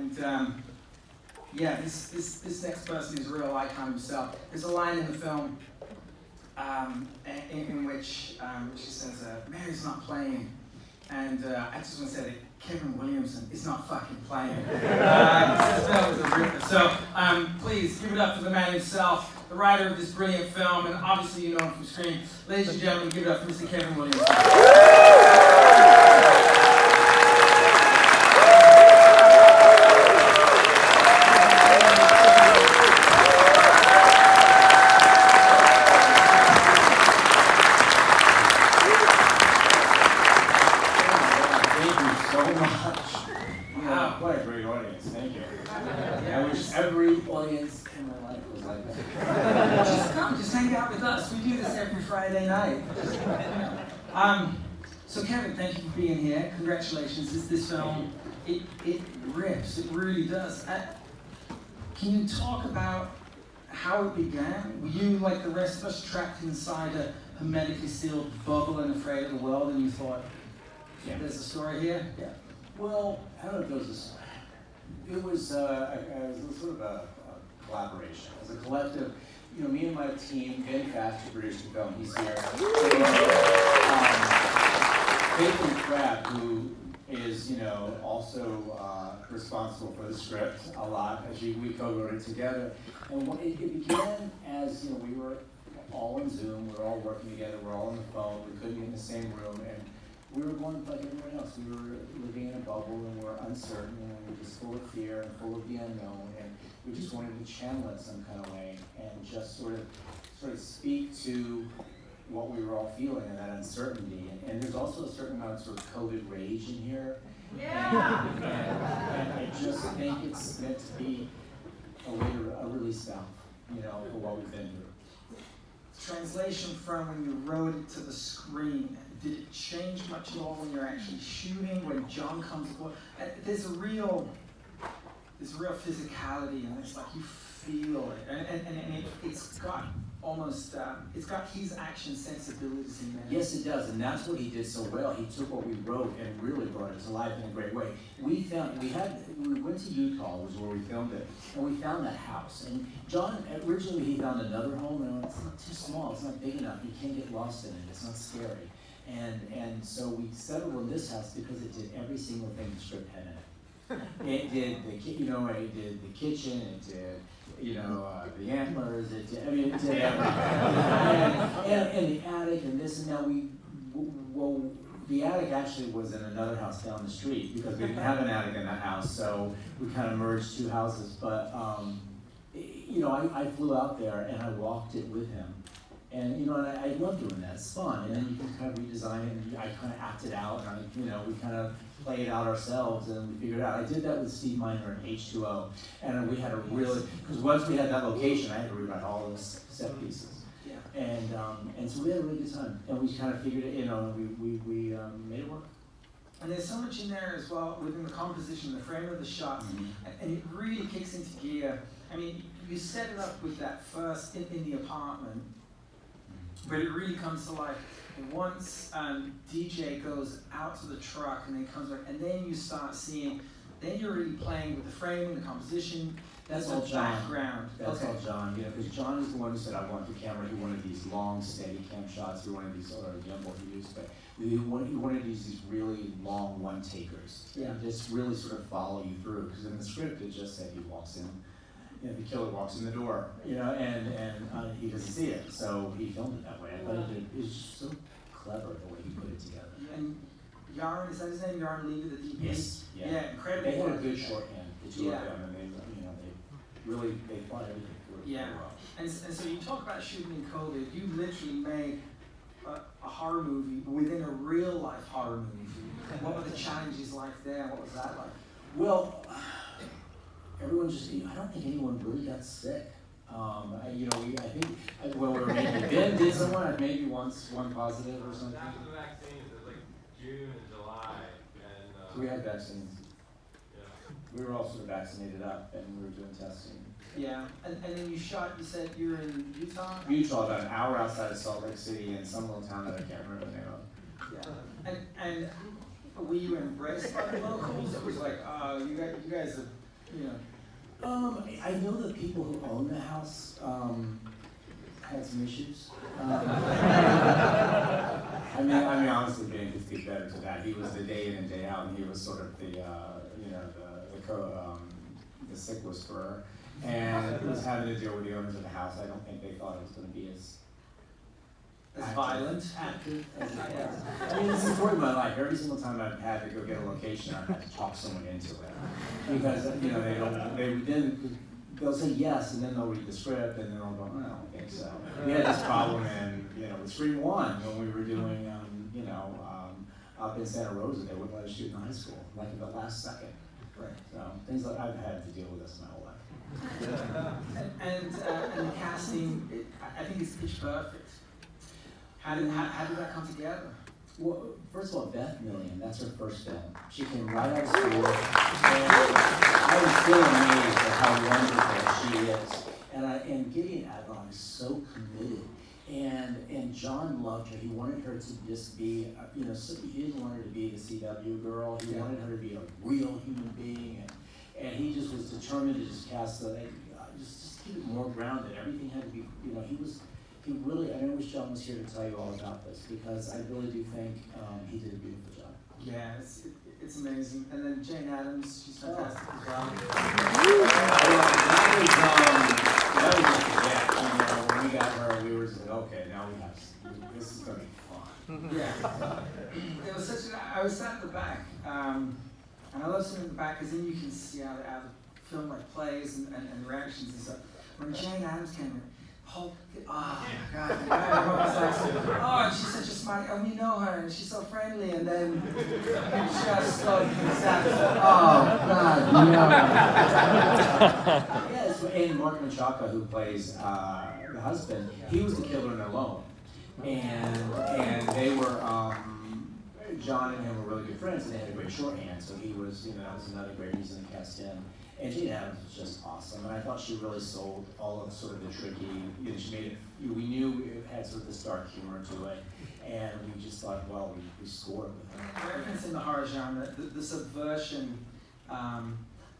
And yeah, this next person is a real icon himself. There's a line in the film in which she says, Mary's not playing. And I just want to say that Kevin Williamson is not fucking playing. That was a ripper. So please give it up for the man himself, the writer of this brilliant film, and obviously you know him from Scream. Ladies and gentlemen, give it up for Mr. Kevin Williamson. What a great audience, thank you. I wish every audience in my life was like that. Just come, just hang out with us. We do this every Friday night. So Kevin, thank you for being here. Congratulations. This film, it rips. It really does. Can you talk about how it began? Were you, like the rest of us, trapped inside a hermetically sealed bubble and afraid of the world, and you thought, yeah, there's a story here? Yeah. Well, I don't know if there was a story. It was sort of a collaboration. As a collective, you know, me and my team, Ben Fast, who produced the film, he's here. Caitlin Crabb, who is, you know, also responsible for the script a lot, as we co-wrote it together. And it began as, you know, we were all on Zoom, we were all working together, we were all on the phone, we couldn't get in the same room, and we were going like everyone else. We were living in a bubble and we were uncertain and we were just full of fear and full of the unknown, and we just wanted to channel it some kind of way and just sort of speak to what we were all feeling and that uncertainty. And there's also a certain amount of sort of COVID rage in here. Yeah. And I just think it's meant to be a way to release stuff, you know, for what we've been through. Translation from when you wrote it to the screen, did it change much at all when you're actually shooting, when John comes aboard? There's a real physicality, and it's like you feel it, and it's got almost, it's got his action sensibilities in there. Yes, it does, and that's what he did so well. He took what we wrote and really brought it to life in a great way. We went to Utah, was where we filmed it, and we found that house. And John, originally he found another home, and it's not too small, it's not big enough, you can't get lost in it, it's not scary. And so we settled on this house because it did every single thing the script had in it. It did it did the kitchen, it did, the antlers, it did everything. and the attic and this, and now the attic actually was in another house down the street because we didn't have an attic in that house, so we kind of merged two houses. But I flew out there and I walked it with him. And and I love doing that. It's fun, and then you can kind of redesign it. And I kind of acted out, and we kind of played it out ourselves, and we figured it out. I did that with Steve Miner in H2O, and we had a really, because once we had that location, I had to rewrite all those set pieces. Yeah. And so we had a really good time, and we kind of figured it, and we made it work. And there's so much in there as well within the composition, the frame of the shots, and it really kicks into gear. I mean, you set it up with that first in the apartment. But it really comes to life once DJ goes out to the truck and then comes back, and then you start seeing, then you're really playing with the framing, the composition. That's all John. Background. That's all John, because John is the one who said, I want the camera. He wanted these long, steady cam shots. He wanted these, or what he used, but he wanted these really long one-takers. Yeah. Just really sort of follow you through, because in the script it just said he walks in. The killer walks in the door, and he doesn't see it, so he filmed it that way. I thought it was just so clever the way he put it together. And Yaron, is that his name? Yaron Levy, the DP? Yes. Yeah, incredible. They had a good shorthand, the two of them, and they thought everything through. Yeah, well. And so you talk about shooting in COVID. You literally made a horror movie within a real life horror movie. What were the challenges like there? What was that like? Well, everyone I don't think anyone really got sick. I think when we were making, Ben did someone, maybe one positive or something. After the vaccines, it was like June and July, and we had vaccines. Yeah. We were all sort of vaccinated up, and we were doing testing. Yeah, and then you said you were in Utah? Utah, about an hour outside of Salt Lake City, in some little town that I can't remember the name of. Yeah, and were you embraced by the locals? It was like, you guys have Yeah. I know the people who own the house had some issues. I mean, honestly, Ben could speak better to that. He was the day in and day out, and he was sort of the sick whisperer, and he was having to deal with the owners of the house. I don't think they thought it was going to be as violent. active as it was. I mean, it's important in my life. Every single time I've had to go get a location, I've had to talk someone into it because they'll say yes, and then they'll read the script, and then they'll go, I don't think so. We had this problem with Scream 1 when we were doing, up in Santa Rosa. They wouldn't let us shoot in high school, like at the last second. Right. So things like I've had to deal with this my whole life. And the casting, I think it's pitch perfect. How did that come together? Well, first of all, Beth Million, that's her first film. She came right out of school, and I was still amazed at how wonderful she is. And Gideon Adlon is so committed. And John loved her. He wanted her to just be, he didn't want her to be the CW girl. He wanted her to be a real human being. And he just was determined to just cast just keep it more grounded. Everything had to be, he really, I wish John was here to tell you all about this because I really do think he did a beautiful job. Yeah, it's amazing. And then Jane Addams, she's fantastic as well. That was just a get. When we got her, we were just like, okay, now this is going to be fun. Yeah. It was I was sat at the back, and I love sitting in the back because then you can see how the film plays and reactions and stuff. When Jane Addams came in, oh God, everyone was like, oh, and she's such a smart, and we know her, and she's so friendly, and then she got stuck and sat there, oh God, no. Yes, and Mark Menchaca, who plays the husband, he was the killer in Alone, and they were, John and him were really good friends, and they had a great shorthand, so he was, that was another great reason to cast him. And Jane Addams was just awesome, and I thought she really sold all of sort of the tricky, she made it, we knew it had sort of this dark humor to it, and we just thought, well, we scored with her. Reference in the horror genre, the subversion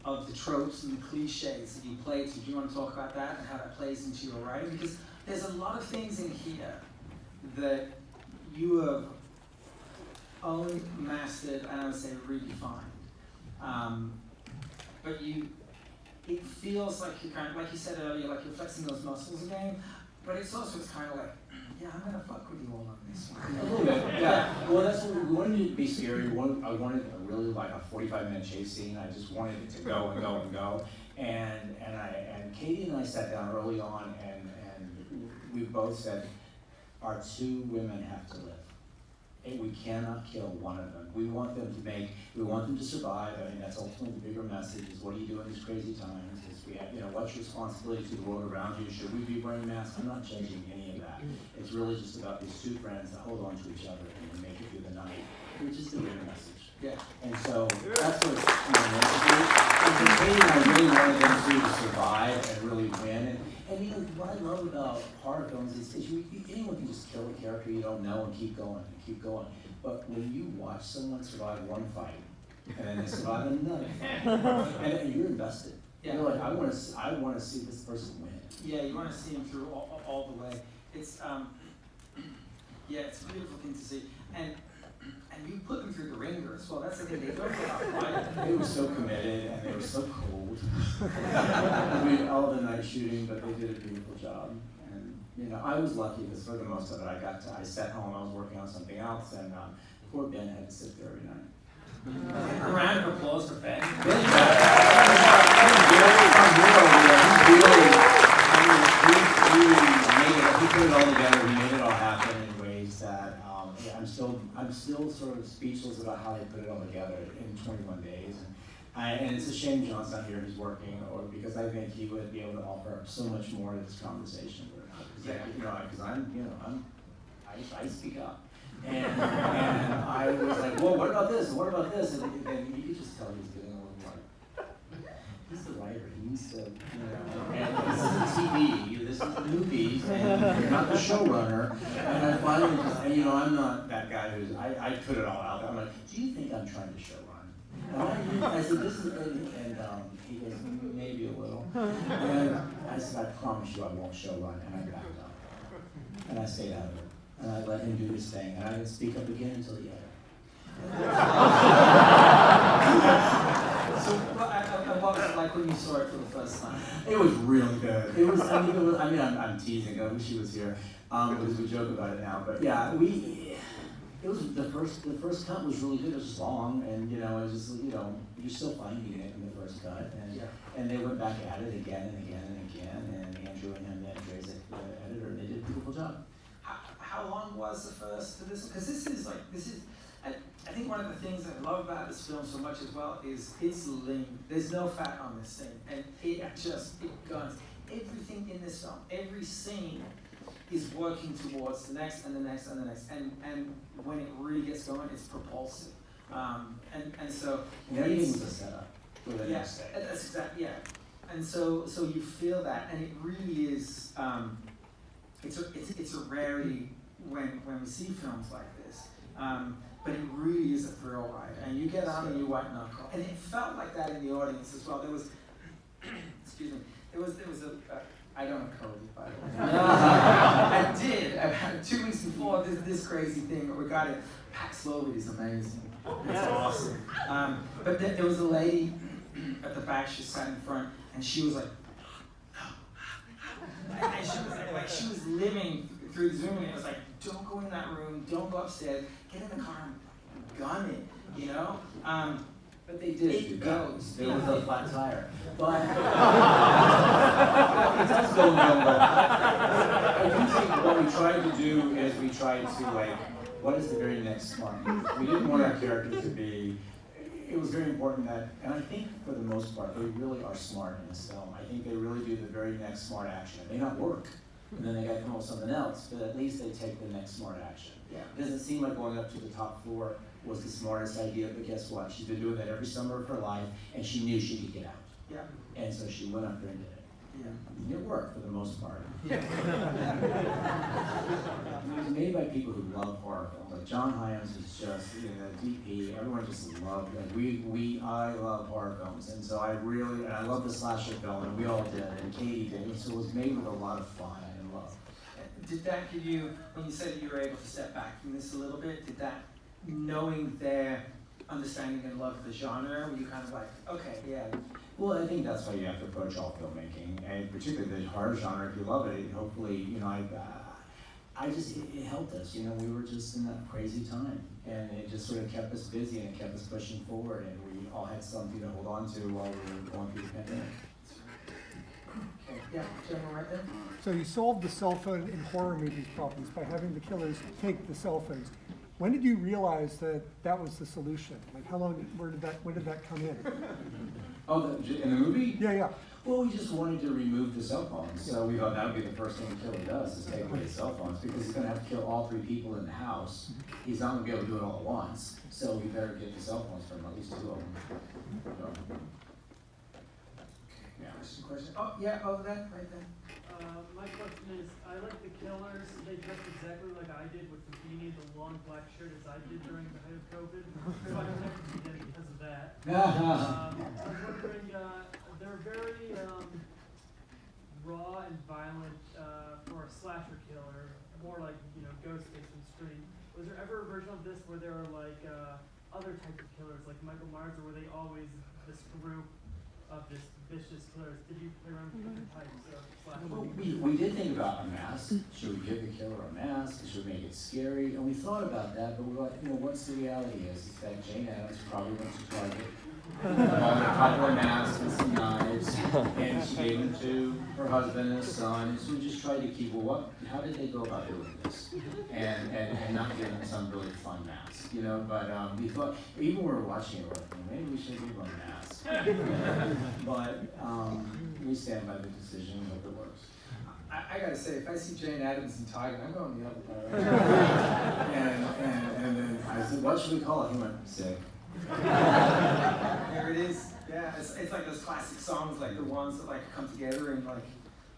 of the tropes and the cliches that you play to. Do you want to talk about that and how that plays into your writing? Because there's a lot of things in here that you have owned, mastered, and I would say redefined. But it feels like you're kind of, like you said earlier, like you're flexing those muscles again, but it's also kind of like, yeah, I'm gonna fuck with you all on this one. A little bit, yeah. Well, that's what we wanted it to be scary. I wanted a really like a 45-minute chase scene. I just wanted it to go and go and go. And Katie and I sat down early on, and we both said, our two women have to live. And we cannot kill one of them. We want them to survive. I mean, that's ultimately the bigger message is what do you do in these crazy times? Is we have, what's your responsibility to the world around you? Should we be wearing masks? I'm not judging any of that. It's really just about these two friends that hold on to each other and make it through the night, which is the bigger message. Yeah. And so that's what meant to do. And for Katie and I really wanted them to survive and really win. And what I love about horror films is anyone can just kill a character you don't know and keep going and keep going. But when you watch someone survive one fight and then they survive another fight, and you're invested. Yeah. You're like, I want to see this person win. Yeah, you want to see them through all the way. It's it's a beautiful thing to see. And you put them through the ringer as well. That's the thing, they don't get out right. They were so committed and they were so cold. All the night shooting, but they did a beautiful job. And I was lucky because for the most of it, I sat home, I was working on something else, and poor Ben had to sit there every night. A round of applause for Ben. He put it all together. He made it all happen in ways that I'm still sort of speechless about how they put it all together in 21 days. And it's a shame John's not here. He's working, because I think he would be able to offer so much more to this conversation. Because I speak up. And I was like, well, what about this? And what about this? And you could just tell he was getting a little like, he's the writer. He needs to, and this isn't TV. This is movies, and you're not the showrunner. And I finally just, I'm not that guy who's, I put it all out there. I'm like, do you think I'm trying to showrun? And I said, this is, and he goes, maybe a little. And I said, I promise you I won't show run, and I backed up. And I stayed out of it. And I let him do his thing, and I didn't speak up again until the end. So, what was it like when you saw it for the first time? It was really good. It was, I'm teasing, I wish he was here, because we joke about it now, but yeah, it was, the first cut was really good. It was long, and it was just, you're still finding it in the first cut, and they went back at it again and again and again, and Andrew and him, Andre's the editor, and they did a beautiful job. How long was the first to this? Because this is, I think one of the things I love about this film so much as well is it's lean. There's no fat on this thing, and it guns. Everything in this film, every scene is working towards the next and the next and the next, and when it really gets going, it's propulsive. And so everything was a setup for the next day. That's exactly And so you feel that, and it really is. It's a rarity when we see films like this. But it really is a thrill ride, and you get on and you white knuckle, and it felt like that in the audience as well. There was, excuse me, there was I don't know Cody, by the way. I did. 2 weeks before this crazy thing regarding Paxlovid is amazing. It's awesome. But there was a lady at the back. She sat in front, and she was like, and she was like she was living through the Zoom, and it was like, don't go in that room, don't go upstairs, get in the car and gun it, But they did. It goes. There was a flat tire. But it does go well. But I do think what we tried to do is we tried to what is the very next one? We didn't want our character to be. It was very important that, and I think for the most part, they really are smart in this film. I think they really do the very next smart action. It may not work, and then they got to come up with something else, but at least they take the next smart action. Yeah. It doesn't seem like going up to the top floor was the smartest idea, but guess what? She's been doing that every summer of her life, and she knew she could get out. Yeah. And so she went up there and did it. Yeah. It worked for the most part. Yeah. It was made by people who love horror films. Like John Hyams is just, the DP, everyone just loved it. I love horror films, and so and I love the slasher film, and we all did, and Katie did, and so it was made with a lot of fun and love. Did that give you, when you said that you were able to step back from this a little bit, did that, knowing their understanding and love of the genre, were you kind of like, okay, yeah. Well, I think that's why you have to approach all filmmaking, and particularly the horror genre. If you love it, hopefully, it helped us. We were just in that crazy time, and it just sort of kept us busy, and it kept us pushing forward, and we all had something to hold on to while we were going through the pandemic. Okay, yeah, gentleman right there. So you solved the cell phone in horror movies problems by having the killers take the cell phones. When did you realize that was the solution? Like, when did that come in? Oh, in the movie? Yeah. Well, we just wanted to remove the cell phones, so we thought that would be the first thing the killer does, is take away the cell phones, because he's going to have to kill all 3 people in the house. He's not going to be able to do it all at once, so we better get the cell phones from at least 2 of them. So, yeah. Question. Oh, yeah, over there, right there. My question is, I like the killers. They dressed exactly like I did, with the beanie, the long black shirt, as I did during the height of COVID. So I connected to them because of that. I was wondering, they're very raw and violent for a slasher killer, more like Ghostface and Scream. Was there ever a version of this where there were other types of killers, like Michael Myers, or were they always this group of just vicious killers? Did you play around with different types of slasher? Well, we did think about a mask. Should we give the killer a mask? Should we make it scary? And we thought about that, but we were like, what's the reality is that Jane Addams probably went to Target, bought a couple of masks and some knives, and she gave them to her husband and his son. And so we just tried to keep, how did they go about doing this? And not give them some really fun mask, But we thought, even when we were watching it, we were like, maybe we should give them a mask. But we stand by the decision and hope it works. I gotta say, if I see Jane Addams in Target, I'm going the other way. And then I said, what should we call it? He went, Sick. There it is. Yeah, it's like those classic songs, like the ones that come together in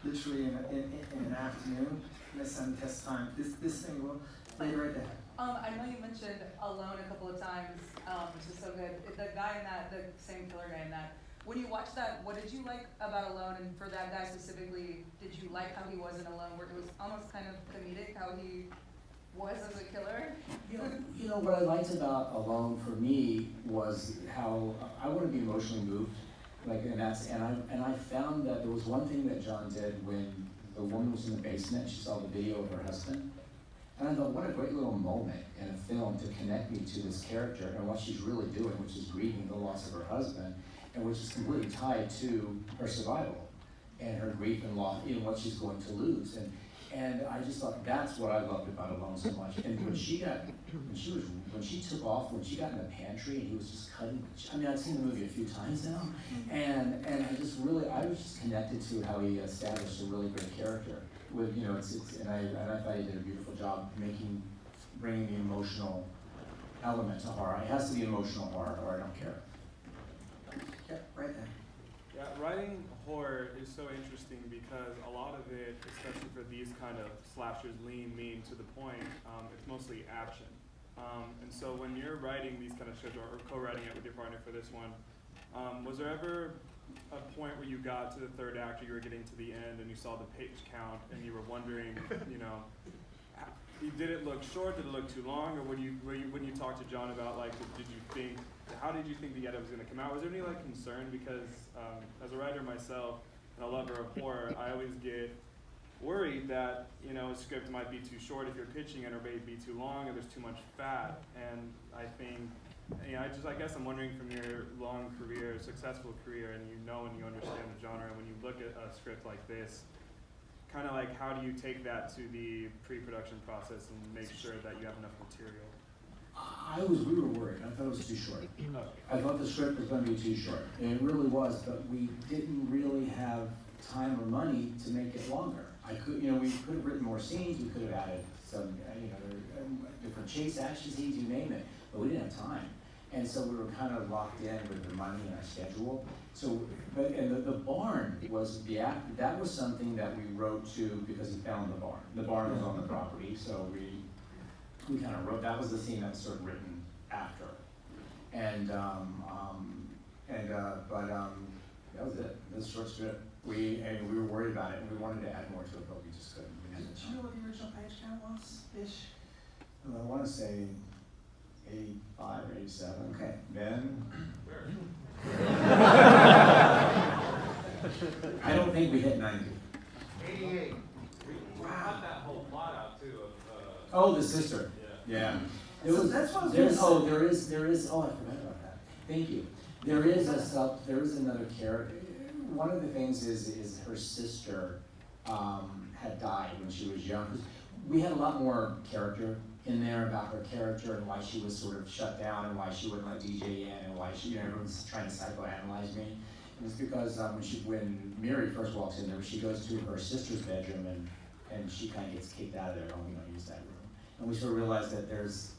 literally in an afternoon, and they stand the test of time. This thing will lay right there. I know you mentioned Alone a couple of times, which is so good. The guy in that, the same killer guy in that, when you watched that, what did you like about Alone? And for that guy specifically, did you like how he was in Alone, where it was almost kind of comedic how he was as a killer? You know what I liked about Alone for me was how I want to be emotionally moved, and I found that there was one thing that John did when the woman was in the basement and she saw the video of her husband, and I thought, what a great little moment in a film to connect me to this character and what she's really doing, which is grieving the loss of her husband, and which is completely tied to her survival and her grief and loss, what she's going to lose. And I just thought that's what I loved about Alone so much. And when she took off, when she got in the pantry and he was just cutting, I mean, I've seen the movie a few times now, and I was just connected to how he established a really great character. With, and I thought he did a beautiful job bringing the emotional element to horror. It has to be emotional horror, or I don't care. Yeah, right there. Yeah, writing horror is so interesting because a lot of it, especially for these kind of slashers, lean, mean, to the point, it's mostly action. And so when you're writing these kind of shows, or co-writing it with your partner for this one, was there ever a point where you got to the third act, or you were getting to the end, and you saw the page count, and you were wondering, did it look short? Did it look too long? Or when you talked to John about how did you think the edit was going to come out? Was there any concern? Because as a writer myself and a lover of horror, I always get worried that a script might be too short if you're pitching it, or may be too long, or there's too much fat. And I think, I guess I'm wondering, from your long career, successful career, and you understand the genre, and when you look at a script like this, kind of how do you take that to the pre-production process and make sure that you have enough material? We were worried. I thought it was too short. I thought the script was going to be too short. And it really was, but we didn't really have time or money to make it longer. We could have written more scenes, we could have added some, different chase action scenes, you name it, but we didn't have time. And so we were kind of locked in with the money and our schedule. So, the barn was that was something that we wrote to because he found the barn. The barn was on the property, so we kind of wrote, that was the scene that was sort of written after. But that was it. It was a short script. We were worried about it, and we wanted to add more to it, but we just couldn't. Do you know what the original page count was, ish? I want to say 85 or 87. Okay. Ben? Where? I don't think we hit 90. 88. We got that whole plot out too of. Oh, the sister. Yeah. Yeah. That's what I was gonna say. There is. Oh, I forgot about that. Thank you. There is another character. One of the things is her sister had died when she was young. We had a lot more character in there about her character and why she was sort of shut down and why she wouldn't let DJ in and why everyone's trying to psychoanalyze me. And it's because when Mary first walks in there, she goes to her sister's bedroom and she kind of gets kicked out of there. Oh, we don't use that room. And we sort of realize that there's,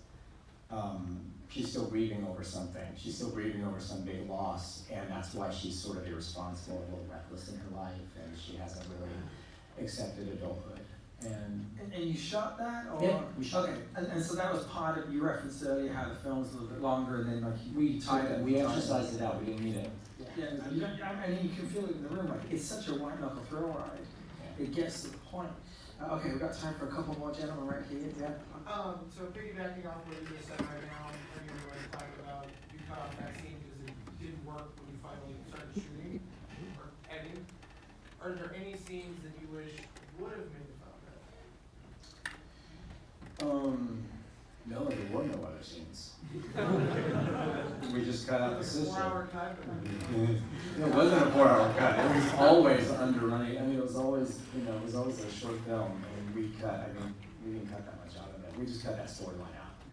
she's still grieving over something. She's still grieving over some big loss, and that's why she's sort of irresponsible and a little reckless in her life, and she hasn't really accepted adulthood. And you shot that, or? Yeah, we shot okay. And so that was part of, you referenced earlier how the film's a little bit longer, and then we exercised it out. We didn't need it. Yeah, you can feel it in the room. It's such a white knuckle thrill ride. It gets to the point. Okay, we've got time for a couple more gentlemen right here. Yeah. So piggybacking off what you just said right now, and you were talking about you cut off that scene because it didn't work when you finally started shooting or editing. Are there any scenes that you wish would have made the film better? No, there were no other scenes. We just cut out the sister. 4-hour cut. It wasn't a 4-hour cut. It was always underrunning. I mean, it was always a short film, and we didn't cut that much out of it. We just cut that storyline out.